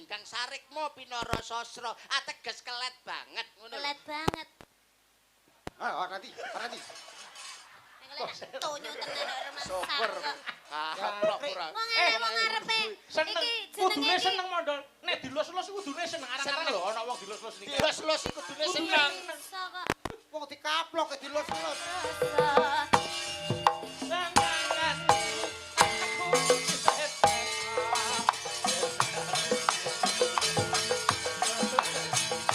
ingkang sarikmo pinara sastra ateges kelet banget ngono. Kelet banget. Nanti. Tonyo tenan ora Sober. Kaplok ora. Wong ngene wong ngarepe. Seneng. Iki Kudune jenenge seneng mondol. Nek dilus-lus kudune seneng. Arang-arang lho ana wong dilus-lus niki. Dilus-lus iku kudune seneng. kok. Wong dikaplok dilus-lus.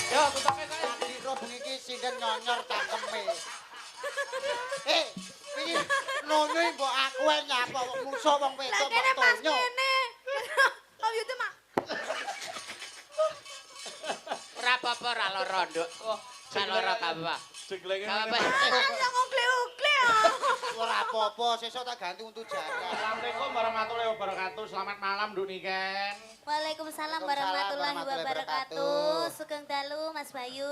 Yo, tutuke kaya. Diro bengi iki sinden nyonyor cangkeme. Iki nonyo mbok aku ae nyapa wong musuh wong wedok Lah kene pas tonyo. kene. Oh yo mak. Ora apa-apa ora lara nduk. Salara apa? Jeglenge. Apa? Yo ngukle-ukle. Ora apa-apa, sesuk tak ganti untuk jalan. Assalamualaikum warahmatullahi wabarakatuh. Selamat malam Nduk Niken. Waalaikumsalam warahmatullahi wabarakatuh. Sugeng dalu Mas Bayu.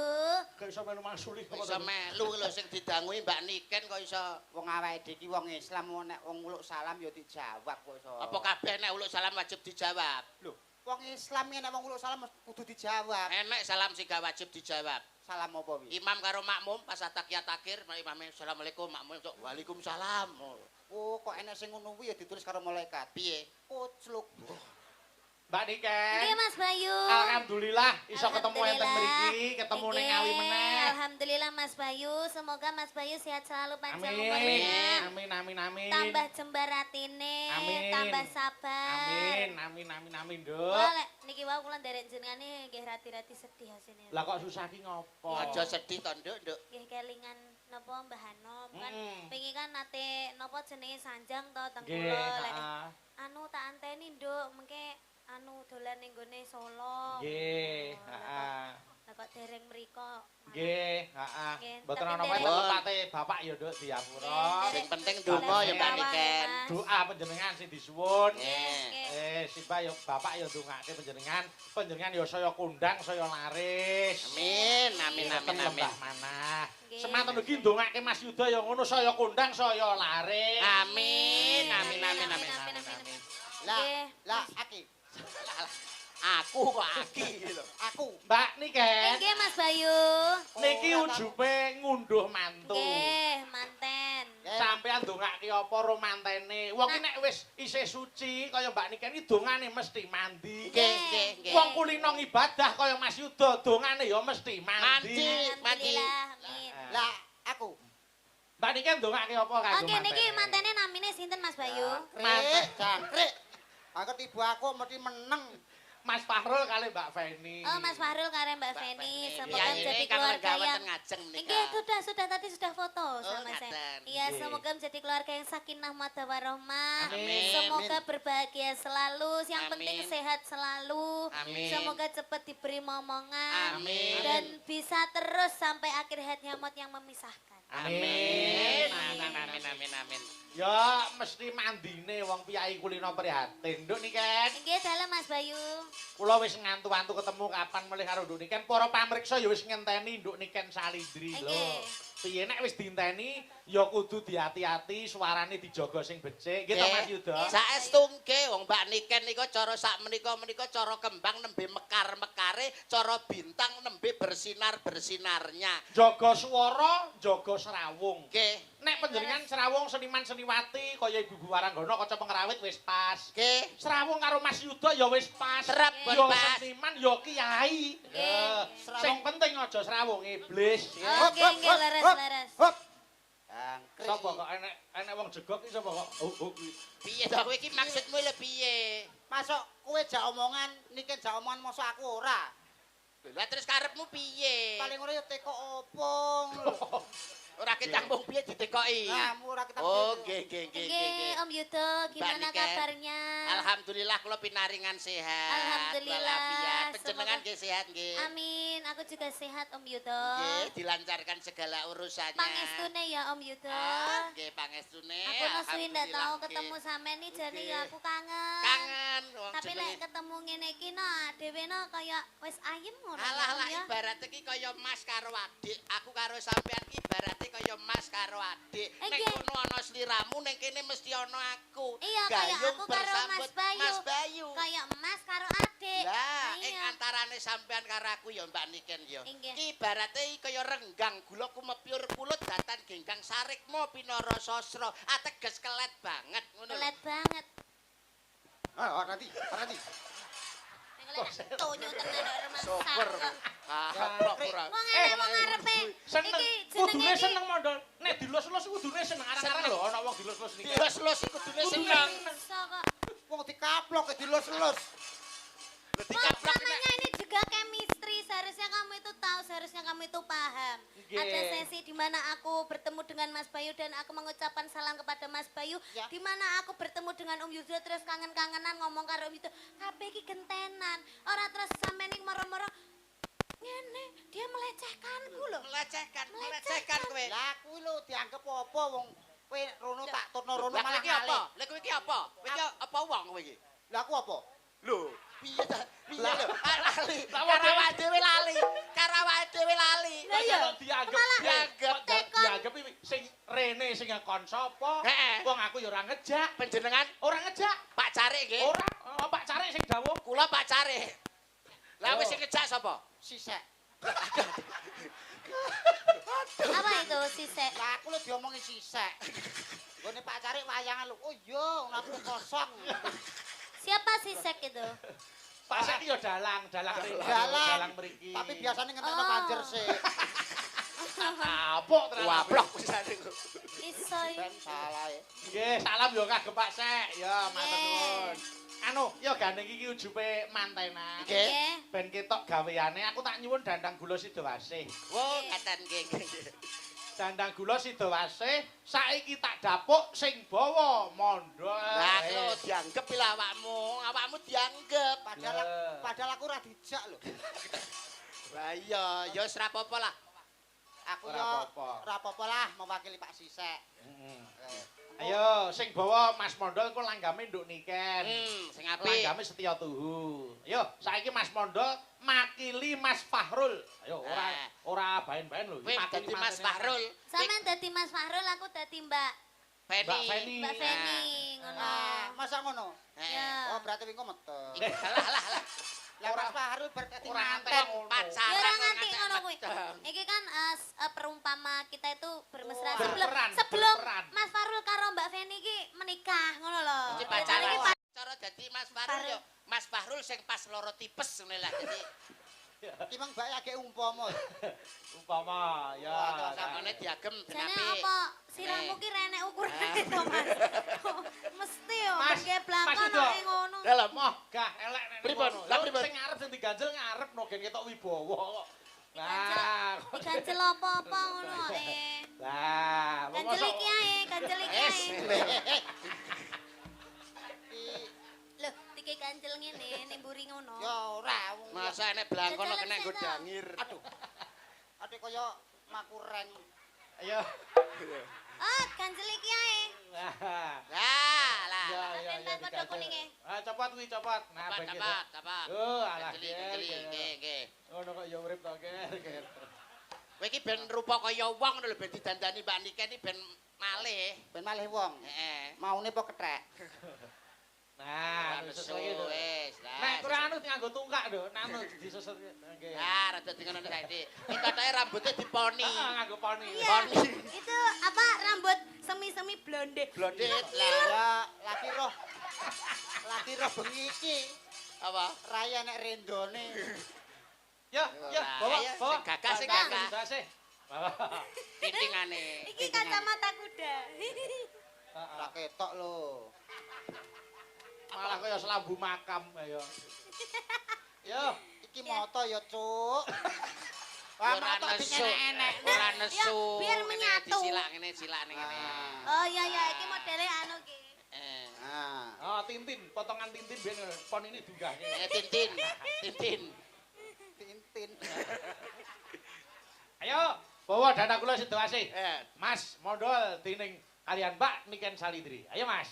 Kok iso melu mangsuli kok. Iso melu lho sing didanguhi Mbak Niken kok iso. Wong awake dhewe iki wong Islam nek wong uluk salam ya dijawab kok iso. Apa kabeh nek uluk salam wajib dijawab? Lho, wong Islam nek wong uluk salam kudu dijawab. Enek salam sing gak wajib dijawab. Salam apa wi? Imam karo makmum pas ataqiyat akhir imame assalamualaikum makmum kok waalaikumsalam. Oh, kok enek sing ngono kuwi ya ditulis karo malaikat. Piye? Kucluk. Mbak Niken. Nggih Mas Bayu. Alhamdulillah iso ketemu enten mriki, ketemu ning Nggih, awi meneh. Alhamdulillah Mas Bayu, semoga Mas Bayu sehat selalu panjang Amin. umurnya. Amin. Tambah jembar atine, Amin. tambah sabar. Amin, Nduk. Wah, lek niki wau kula nderek jenengane nggih rati-rati sedih asine. Lah kok susah ki ngopo? Aja sedih to Nduk, Nduk. Nggih kelingan napa Mbah Hanom kan Mm. wingi kan nate napa jenenge Sanjang to teng Nggih, kula lek heeh. anu tak anteni Nduk mengke anu dolan ning gone Solo. Nggih, Oh, heeh. Lah kok dereng mriko. Nggih, heeh. Nggih, Mboten tapi ana dereng- apa tepate Bapak ya Nduk diapura. Nggih, Sing dereng- penting donga ya Mbak Mas. Niken. Doa panjenengan sing disuwun. Nggih. Simbah ya Bapak ya ndongake panjenengan. Panjenengan ya saya kondang, saya laris. Amin, amin. Lembah manah. Nggih. Semanten ugi ndongake Mas Yuda ya ngono saya kondang, saya laris. Amin. Amin. Lah, Aki. Aku kok aki lho. Aku. Mbak Niken, Nggih Mas Bayu. niki ujube ngunduh mantu. Nggih, manten. Sampeyan ndongake apa ro mantene? Wong ki nek wis isih suci kaya Mbak Niken iki dongane mesti mandi. Nggih. Wong kulino ibadah kaya Mas Yuda dongane ya mesti mandi. Mandi. Alhamdulillah, amin. Lah, aku. Mbak Niken ndongake apa kanggo Oke, niki mantene namine sinten Mas Bayu? Krik, jangkrik. Aku tiba aku mesti meneng. Mas Fahrul kali Mbak Feni. Oh, Mas Fahrul karo Mbak Feni, semoga Ya, menjadi ini kan keluarga renggawe yang ten ngajeng menika. Nggih, sudah tadi sudah foto sama ngaten. saya. Iya, Nggih. semoga menjadi keluarga yang sakinah mawaddah warahmah. Amin. Semoga berbahagia selalu, yang penting Amin. sehat selalu. Amin. Semoga cepat diberi momongan Amin. dan bisa terus sampai akhir hayat nyamot yang memisahkan. Amin. Amin. Ya mesti mandine wong piyai kulino prihatin. Nduk Niken, Nggih, dalam Mas Bayu. kula wis ngantu-antu ketemu kapan melih karo Nduk Niken. Para pamriksa ya wis ngenteni Nduk Niken Salindri lho. Nggih. Piye nek wis diinteni ya kudu diati-ati, suarane dijaga sing becik. Nggih to Mas Yuda? Saestu nggih wong Mbak Niken niku cara sak menika cara kembang nembe mekar-mekare, cara bintang nembe bersinar-bersinarnya. Jaga swara, jaga serawung. Nggih. Nek panjenengan serawung seniman-seniwati kaya Ibu Waranggana kaca pengrawit wis pas. Nggih. Serawung karo Mas Yuda ya wis pas. Serep, Ya pas. seniman ya kiai. Nggih. Sing penting aja serawung iblis. Oke, nggih, leres-leres. Hop. Jangkrik. Sapa kok enek wong jegok iki sapa kok? Piye to kowe iki maksudmu lho piye? Masuk kowe jak omongan, niki jak omongan mosok aku ora. Lah terus karepmu piye? Paling ora ya teko opong. Ora ketambung piye ditekoki. Nah, murah kita. Oh, nggih. Nggih, Om Yudo, gimana Niken. kabarnya? Alhamdulillah kula pinaringan sehat. Alhamdulillah, Walafiat. Panjenengan semoga- nggih sehat nggih. Amin, aku juga sehat Om Yudo. Nggih, dilancarkan segala urusannya. Pangestune ya Om Yudo. Nggih, pangestune. Aku nusuin ndak tahu Alhamdulillah, ketemu nggih. sampean nih jadi Nggih. ya aku kangen. Kangen wong Tapi lek jenenge. ketemu ngene iki no dhewe no kaya wis ayem ngono Alah ya. ibarat iki kaya mas karo adik. Aku karo sampean iki ibarate kaya mas karo adik. Nek Nggih. kono ana sliramu ning kene mesti ana aku. Iya, kaya Gayung aku karo Mas bersambut Bayu. Mas Bayu. Kaya emas karo adik. Lah, Iya. antarane sampean karo aku ya Mbak Niken ya. Inggih. Ki ibarate kaya renggang gula kumepyur pulut datan genggang sarikmo pinara sastra. Ateges kelet banget ngono. Kelet banget. Nanti. Tonyo tenan rumah Super. Blok ora. Wong ngene wong ngarepe. Seneng. Iki Kudune jenenge seneng mondol. Nek dilus-lus kudune seneng. Arang-arang lho ana wong dilus-lus niki. Los-los iku kudune seneng. iso kok. Wong dikaplok dilus-lus. Wong namanya ini juga chemistry. Seharusnya kamu itu tahu, seharusnya kamu itu paham. Nggih. Ada sesi di mana aku bertemu dengan Mas Bayu dan aku mengucapkan salam kepada Mas Bayu. Ya. Di mana aku bertemu dengan Om Yudha terus kangen-kangenan ngomong karo Om Yudha. Kabeh iki gentenan. Ora terus sampean iki moro-moro ngene, dia melecehkanku loh. Melecehkan kowe. Lah kuwi lho dianggep apa wong kowe rono tak turno rono Lah malah iki apa? ngalih. Lah kowe iki apa? Kowe iki apa wong kowe iki? Lah aku apa? Lho, piye ta? Piye lho? Lali. Lah, Karo awake dhewe lali. Karo awake dhewe lali. Lah iya. Kok dianggep Malah dianggep tekon. dianggep iki sing Rene sing ngekon sapa? Heeh. Wong aku ya ora ngejak. Panjenengan Ora ngejak. Pak Carik nggih. Ora Pak Carik sing dawuh. Kula Pak Carik. Lah wis sing ngejak sapa? Sisek. Apa itu sisek? Lah aku lho diomongi sisek. Gone Pak Carik wayangan lho. Oh iya, aku kosong. Siapa sisek itu? Pak Sek ya dalang mriki. Dalang. Mriki. Tapi biasanya ngentekno Oh. banjir sih. kapok tenan. Wablok pisane kok. Iso Ben salah ya. Nggih, salam yo kagem Pak Sek. Ya, matur Nggih. nuwun. Anu, yo gandeng iki ujupe mantenan. Nggih. Nggih. Ben ketok gaweane aku tak nyuwun dandang gula Sidowasih. Wo ngaten nggih. Dandang gula Sidowasih saiki tak dapuk sing bawa mondol. Lah lho dianggep lho awakmu. Awakmu dianggep. Padahal aku ora dijak lho. Lah iya, ya wis ra apa-apa lah. Aku Ora yo apa-apa. ora apa-apa lah mewakili Pak Sisek. Ayo, sing bawa Mas Mondol ku langgame nduk niken. Sing apik. Langgame Setya Tuhu. Ayo, saiki Mas Mondol makili Mas Fahrul. Ayo, ora baen-baen lho. Kowe dadi Mas Fahrul. Sampean dadi Mas Fahrul, aku dadi Mbak Mbak Feni. Mbak Feni ngono. Masa ngono? Ya. Oh, berarti wingi metu. Lah. Lah Mas Fahrul berarti Ora manten. ngantek ngono. Ya Pacaran ora kok nganti ngantek ngono kuwi. medeng. Iki kan perumpama kita itu bermesra Oh, sebelum berperan. Mas Farul karo Mbak Feni iki menikah ngono lho. Iki Jadi pacaran. iki Cara dadi Mas Fahrul yo Mas Fahrul sing pas loro tipes ngene lah dadi Iki mang mbak agek umpama. Umpama ya. Wah, sakmene diagem ben jane apik. apa sirahmu ki renek ukurane to Mas. Mesti yo Mas, pergi Mas belakang Udo. nek ngono. Dalam Moh, gah elek nek. Pripun? ngono. Lah, Lho, pripun? sing ngarep sing diganjel ngarep no gen ketok wibawa kok. Nah, Ganjel apa-apa ngono lah, Ganjel iki ae, ganjel iki Wis. ae. Loh, iki ganjel ngene nimburi ngono. Ya ora wong. Masa enek blangkono kena nggo dangir. Aduh. Ate kaya makureng. ayo. Oh, ganjel iki ae. Nah. Lah. Ya, Sampeyan padha kuninge. Ah, copot kuwi copot. Nah, ben gitu. Cepat. Oh, alah. Jeli, nggih. Ngono kok ya urip to, Ger. Kowe iki ben rupa kaya wong ngono lho ben didandani Mbak Niken iki ben malih. Ben malih wong. Heeh. Maune apa kethek? Nah, Ora susus nesu, lagi tuh. wis. Lah. Nek kurang anu nganggo tungkak lho, nanu disusus nggih. Ah, rada dingono saiki. Iki katanya rambutnya diponi. Heeh, nganggo poni. Iya. Poni. Itu apa rambut semi-semi blonde. Blondit lah. Ya lagi roh bengi iki. Apa? Raya nek rendone. Ya, ya, bawa, Ayo, bawa. sing gagah, sing Bawa, gagah. Sing bawa. Tintingane. Iki kacamata kuda. Ora ketok lho. Malah kaya selambu makam ayo. Yo, Iki moto ya, Cuk. Ora moto nesu. enek-enek. Ora nesu. Ya, biar Ngene menyatu. Disilak ngene, silak ning ngene. Oh iya iya iki modele anu ki. Eh. Nah. oh Tintin, potongan Tintin ben pon ini dunggah. Tintin. Tintin. Tintin. Ayo, bawa dana kula Sidowasih. Eh. Mas, modal tining kalian Mbak Niken Salidri. Ayo, Mas.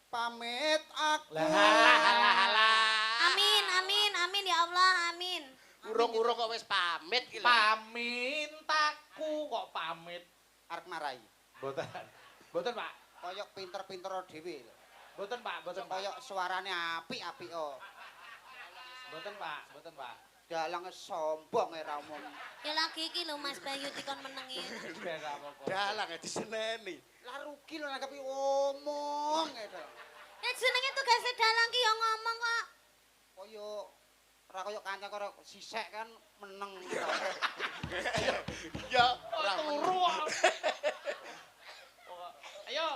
Pamit aku. Amin amin amin ya Allah amin. Urung-urung kok wis pamit iki lho. Pamintaku kok pamit. Arep marai. Mboten. Mboten, Pak. Kaya pinter-pinter dhewe lho. Mboten, Pak. Mboten, Pak. Kaya suarane apik-apik oh. Mboten, Pak. Mboten, Pak. Dalang sombong ora omong. Ya lagi iki lho Mas Bayu dikon menengi. Ora apa-apa. Dalang diseneni. Lah rugi lho nanggapi omong gitu. Ya jenenge tugase dalang ki ya ngomong kok. Koyo ora koyo kanca karo sisek kan meneng. Ya Ora turu. Ayo.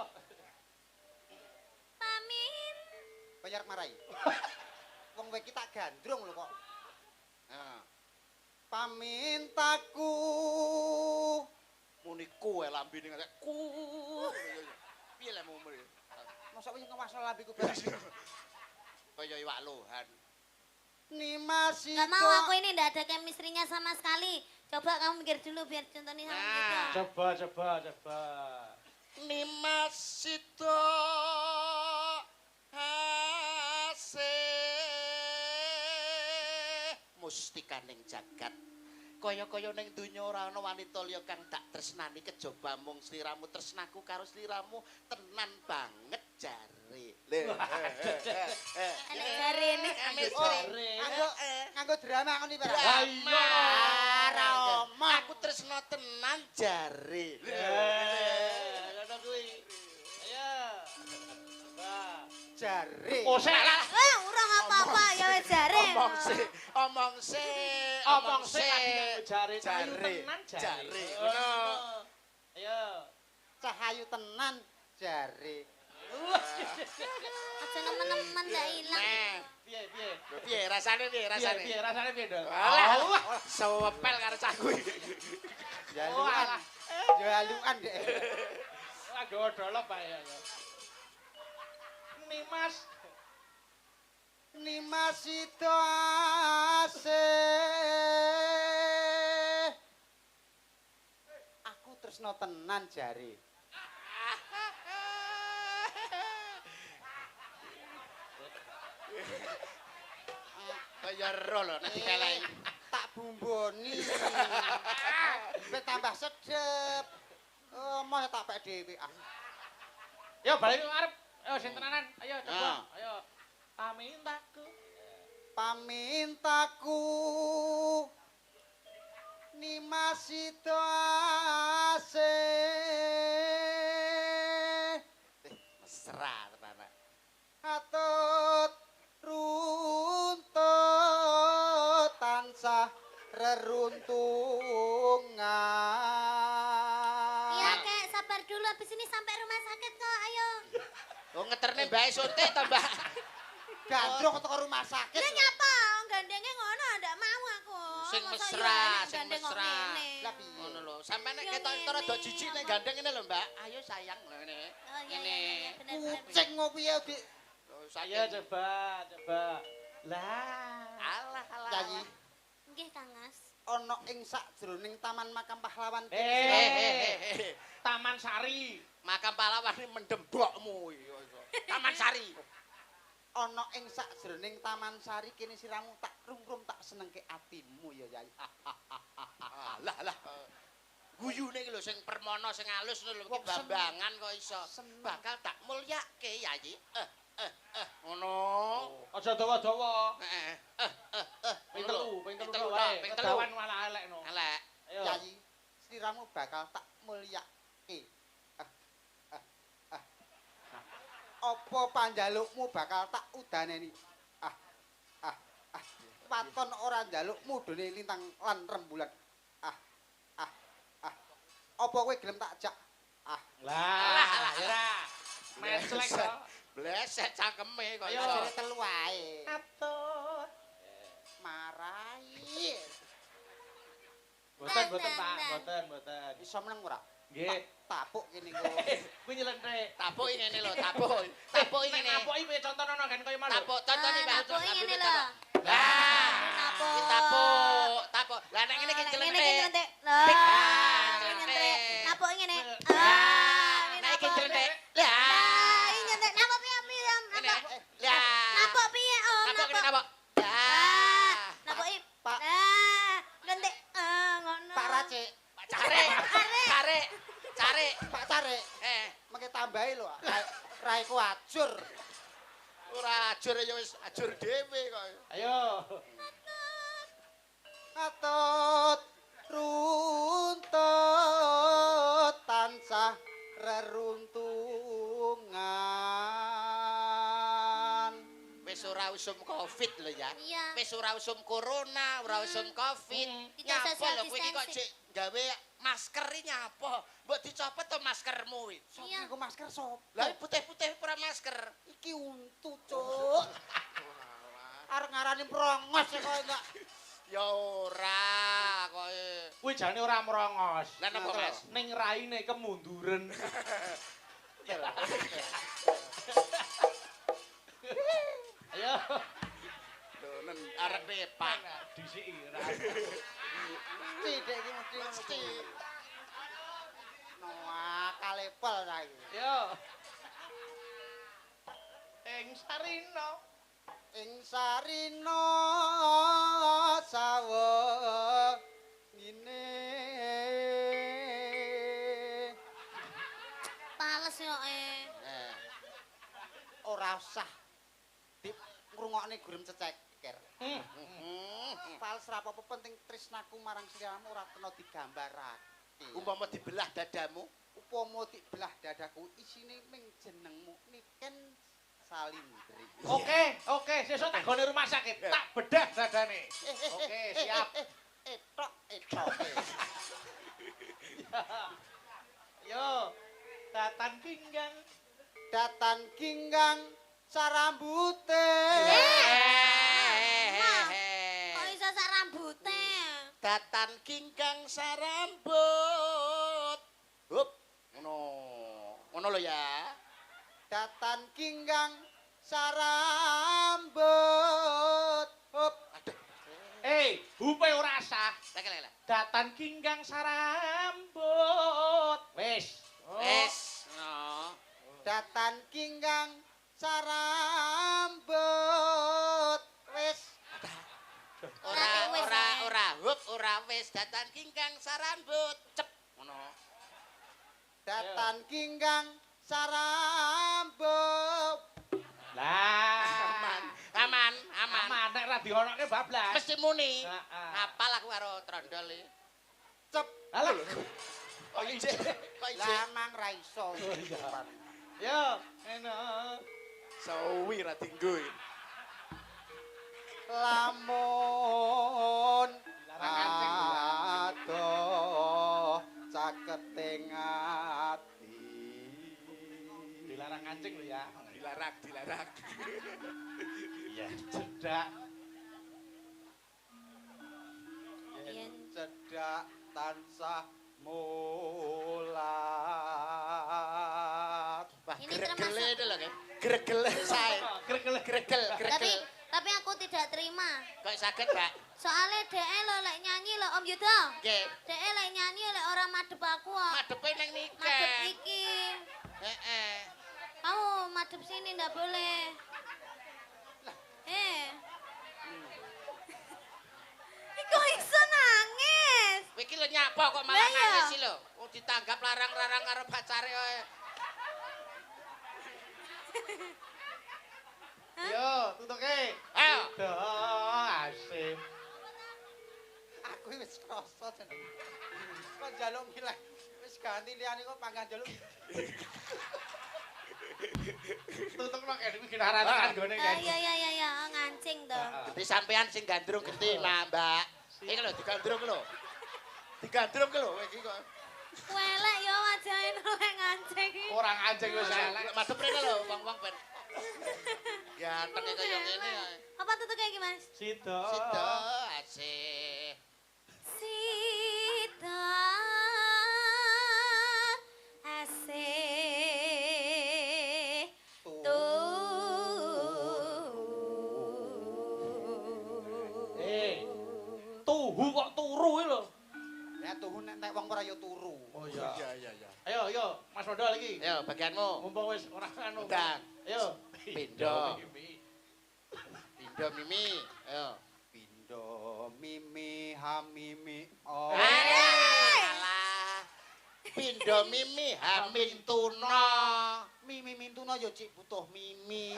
Pamin. Bayar marai. Wong kowe iki tak gandrung lho kok. Nah, Pamintaku muni kowe lambene ngene ku. Piye lek mau mrene? mosok wis ngewas lambiku bareng. Kaya iwak lohan. Nimasito. Gak mau aku ini ndak ada chemistry-nya sama sekali. Coba kamu mikir dulu biar contohnya sama kita. Coba. Nimasito hase mustikaning jagat kaya-kaya ning donya ora ana wanita liya kang tak tresnani kejaba mung sliramu tresnaku karo sliramu tenan banget jare lho Enek jarene. Nganggo drama ngono iki, Pak. Lah iya. Ora omong. aku tresno tenan jare Ngono kuwi. Ayo. Coba. Jare. Oh, sik. Wah, urung apa-apa ya wis jare. omong sik Omong sik jare Jare. tenan jare. Jare. Ngono. Ayo. Cahayu tenan jare. Aja nemen-nemen ndak ilang. nah Piye? piye rasane Piye rasane piye, Dok? alah sewepel karo caku Jalukan. Jalukan dek. Lah godolop Pak ya. Nimas. Nimasito ase. Aku tresno tenan jare. kaya ro lho nek dipeleki Tak bumboni. Wis tambah sedep. Mau tak pek dhewe ah. Yo balik ngarep. Ayo sing tenanan. Ayo coba. Ah. Ayo. Pamintaku. Pamintaku nimasito ase. mesra tenan Atut runtut tansah reruntungan. Iya, Kek, sabar dulu habis ini sampai rumah sakit kok. Ayo. oh ngeterne bae suntik tambah Gandrung teko rumah sakit. Lah nyapa? Gandenge ngono ndak mau aku. sing Masa mesra iya, sing gandeng kok mesra ngene. Lah piye? ngono lho sampeyan nek Yang ketok ngene, rada jijik nek apa? gandeng ngene lho Mbak ayo sayang lho ngene Oh iya ngene iya bener. Kucing ngopi ya, Dik. Oh, Ayo saking coba. Lah. alah Yayi, Nggih, Kang Mas. ana ing sakjroning Taman Makam Pahlawan. Taman Sari. makam pahlawan ini mendembokmu iya iso Taman Sari Ana ing sakjroning Taman Sari kene siramu tak rum-rum tak senengke atimu ya, Yayi. alah guyune iki lho sing permono sing alus lho iki Wong seneng. bambangan kok iso Seneng. bakal tak mulyake yayi ngono Aja dawa-dawa. Ping ngono telu telu wae. ping telu Kedawan malah elekno. elek Ayo. Yayi, sliramu bakal tak mulyake. Apa panjalukmu bakal tak udaneni? Waton ora njalukmu dene lintang lan rembulan. Apa kowe gelem tak jak? Lah, ora. Meslek kok. blesek cangkeme kok Ayo. iso Jare telu wae. Atut. Marai. Boten, Pak. Boten. Iso meneng ora? Nggih. Tapuk kene engko. Kuwi nyelentrek. tapuk iki ngene lho tapuk iki ngene Napoki piye contohno kan kaya malu. tapuk contone Mbak Tapuk ngene lho. lah Tapuk. tapuk lah nek ngene iki Ngene iki celentik nyelentik. Tik. Lah, Celentik. nyelentik. Tapuk ngene. nek iki celentik lah Lah, ini nyelentik. Napuk piye piye? ngene Napuk. lah Napuk piye, Om? tapuk ngene tapuk Ah, napuk i. Pak. Gentik. Ngono. Pak Racik, Pak Care Pak Care, mengke tambahi lho. Raiku ajur. Ora ajur ya wis ajur dhewe kok. Ayo. Ngatut runtut tansah reruntungan. Wis ora usum Covid lho ya. Iya. Wis ora usum corona, ora usum Covid. Tidak Nyapa social lho kowe iki kok distancing. cek gawe masker iki nyapa? Mbok dicopot to maskermu iki. Sopo Iya. iku masker sop? Lah putih-putih ora masker. Iki untu, Cuk. Arep ngarani prongos kok enggak. Ya ora koe. Kuwi jane ora merongos. Lah napa, Mas? Ning raine kemunduran. Ayo. Donen arepe Pak. Disiki ora. Mesti dek iki mesti ngono Mesti. kuwi. Noah kalepel saiki. Yo. Ing Sarina. Ing sarina sawo ngene. Pales yo Nah, Ora usah di ngrungokne gurem ceceker. mhm. Fals ra apa-apa penting tresnaku marang sliramu ora kena digambarake. Umpama dibelah dadamu, Upama dibelah dadaku isine ming jenengmu Niken Salindri. Oke, sesuk tak gone rumah sakit. Tak bedah dadane. Oke, siap. Etok. Yo. Datan pinggang. Datan ginggang sarambute. Kok iso sak rambute? datan kingkang sarambut. Hup, ngono lho ya. Datan ginggang sarambut. Hop. Hupe ora sah. Lek. Datan kinggang sarambut. Wis. Wes, no. Datan ginggang sarambut. Wis. Ora, hup, ora wis datan kingkang sarambut. Cep, ngono. Datan ginggang sarambut. Lah. Aman. Aman nek ra dionoke bablas. Mesti muni. Heeh. Apal aku karo trondol iki. Cep. Alah. Kok ijek? Lamang ra iso. Yo, enak. Sawi ra dinggo iki. Lamun Dilarang kancing, adoh caketing ati. Dilarang kancing lho ya. Dilarang. Iya, cedak. Yen Cedak tansah mulat. Wah, Ini gregele termasuk- itu lho, Kek. Gregele sae. Gregel. tapi aku tidak terima. Kok saged, Mbak? Soalnya DE lo lek nyanyi lo Om Yudo. Nggih. DE lek nyanyi lek ora madhep aku kok. Madepe ning niken. Madhep iki. Heeh. Kamu madhep sini ndak boleh. Iku iso nangis. Kowe iki lho nyapa kok malah Lah iya. nangis sih lho. Oh ditanggap larang-larang karo pacare kowe. Yo, tutuke. Ayo. Duh, asem. Aku wis krasa jeneng. Kok njaluk milih wis ganti liyane kok panggan njaluk. Tutukno kene iki nararan gone kan. Ya, ngancing to. Dadi sampean sing gandrung genti, Mbak. Iki lho digandrung lho. Digandrung lho iki kok. Welek yo wajahe lek ngancing. Ora ngancing wis elek. Madhep rene lho wong-wong ben. Ganteng kaya ngene ae. Apa tutuke iki, Mas? Sida. Sida asih. Sita asih Tuhu kok turu iki lho. Nek tuhu nek wong ora ya turu. Oh iya. Iya. Ayo, Mas Modal iki. Yo bagianmu. Mumpung wis ora anu. Ndang. Ayo. Pindho. Pindho Mimi. Ayo. Pindho mimi hamimi oh. Alah. Pindho Mimi Hamin Tuna. Mimi mintuna ya cik butuh mimi.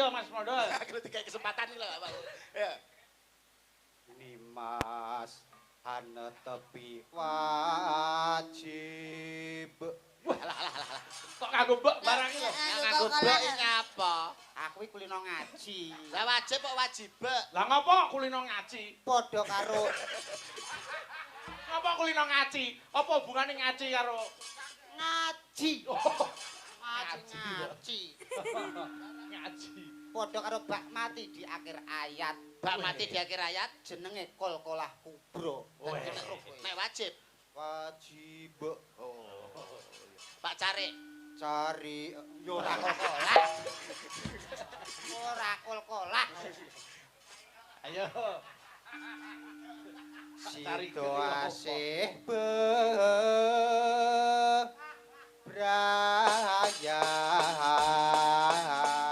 Ayo Mas Mondol. Aku dikai kesempatan iki lho, Pak. Ya. Nimas hanetepi wajib. Wah, lah. Kok nganggo mbok barang iki lho. Yang nganggo bek iki nyapa? Aku iki kulino ngaji. Lah wajib kok wajib. Lah ngopo kulino ngaji? Padha karo Ngopo kulino ngaji? Apa hubungane ngaji karo ngaji. Oh, Ngaji. ngaji. Padha karo bak mati di akhir ayat. Bak mati di akhir ayat Jenenge kol-kolah kubro. Weh. nek wajib. Wajib Oh. Pak Carik. cari yo ora kol-kolah. Ora kol-kolah. Ayo. Cari Sido geni apa? asih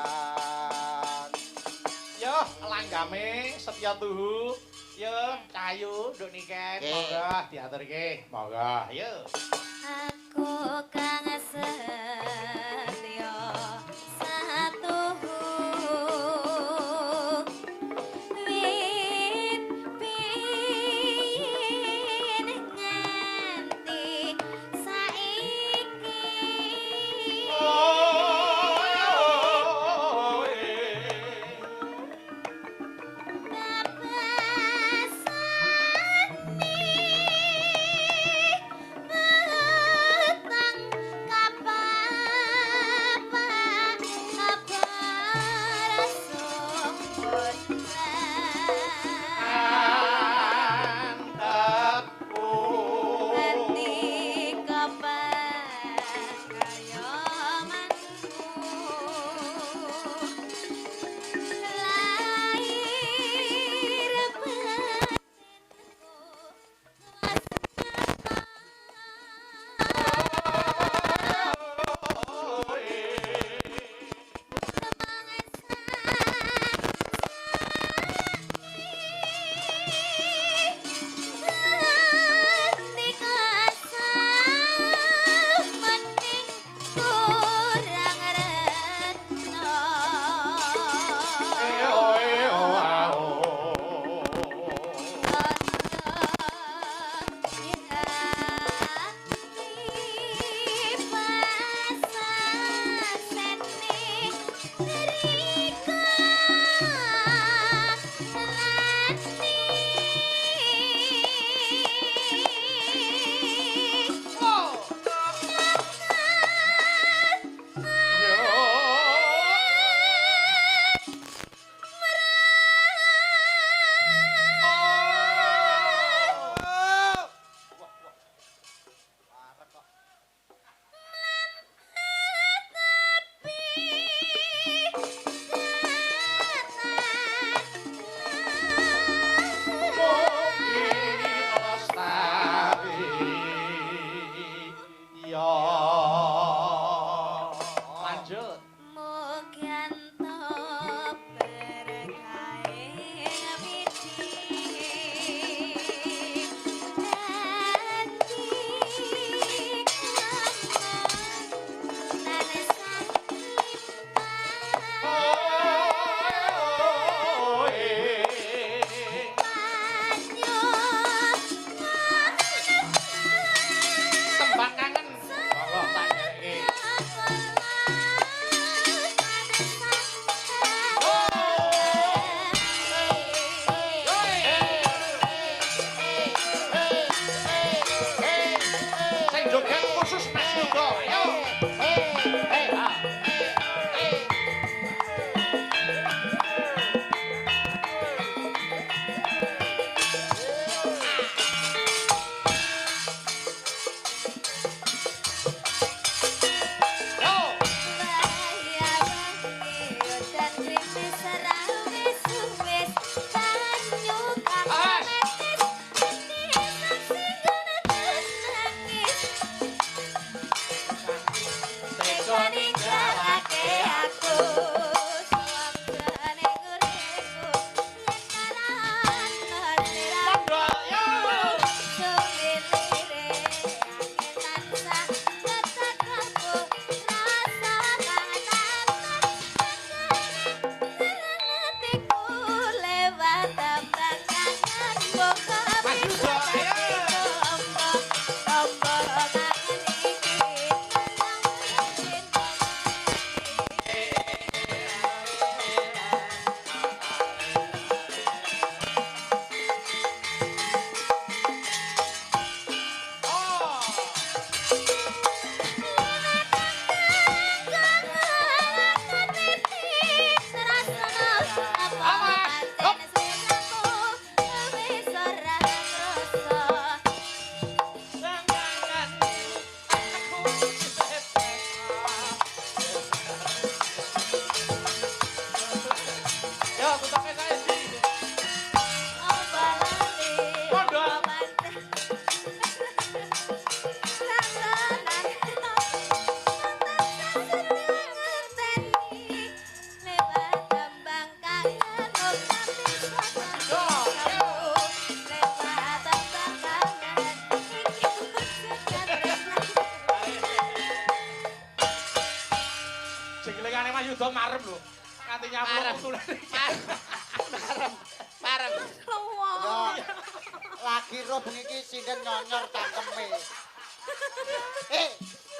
bebrayan. Yo, langgame setya tuhu. Yo, cahayu nduk niken. Nggih. Monggo diaturke. Monggo, ayo. Aku kang setya satuhu wit biyen nganti saiki Oh, Babasane matang piro bengi iki sinden nyonyor cangkeme.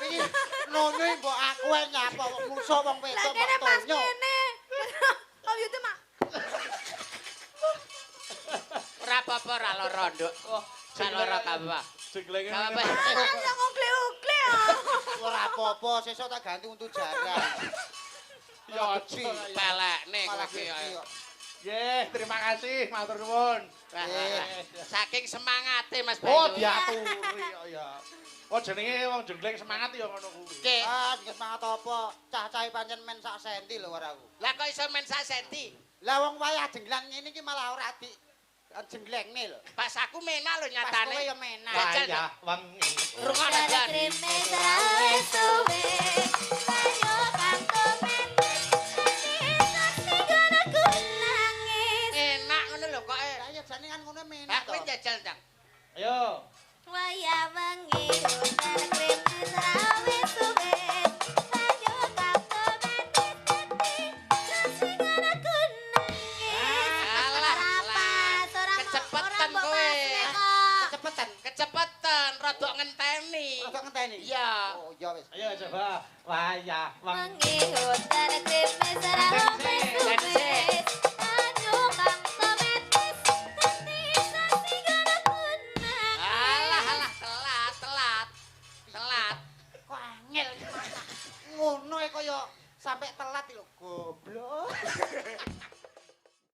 Iki nonyo mbok aku ae nyapa wong musuh wong Lah wedok kene pas tonyo. kene. Om Yuda mak. Ora apa-apa ora lara, Nduk. Salora apa? Jenglenge. Apa? Langsung ugle-ugle. Ora apa-apa, sesuk tak ganti untuk jarang. Ya gede. Pelekne Malah kowe gede iki. kok. Nggih, terima kasih, matur nuwun. Saking semangate Mas Oh, Bayu. diaturi kok ya. Oh, jenenge wong jengleng semangat ya ngono kuwi. Nggih. Ah, nggih semangat apa? Cah-cahe pancen men sak senti lho karo aku. Lah kok iso men sak senti? Lah wong wayah jenglang ngene iki malah ora di jenglengne lho. Pas aku menak lho Pas nyatane. kowe ya menak. Jajal. Wayah wengi. Rungono Jan. Kreme sawe suwe. Ayo kanto menes. Saksikan aku nangis. Enak ngono lho kok. Lah ya jane kan ngono menak Lah to. kowe jajal, Cang. Ayo. Waya wengi hutan kreme sawe suwe. Ayo kanto menes. Saksikan aku nangis. Alah, Rapas, ora kecepetan mbok kowe. pasne kok. Kecepetan. Kecepetan, rada ngenteni. Rada ngenteni. Iya. Oh, ya wis. Ayo coba. Wayah wengi. Wengi hutan kreme sawe suwe. Ayo kanto menes. Saksikan aku nangis. Alah, telat. Kok angel. Ngono e kaya sampe telat lho, Go.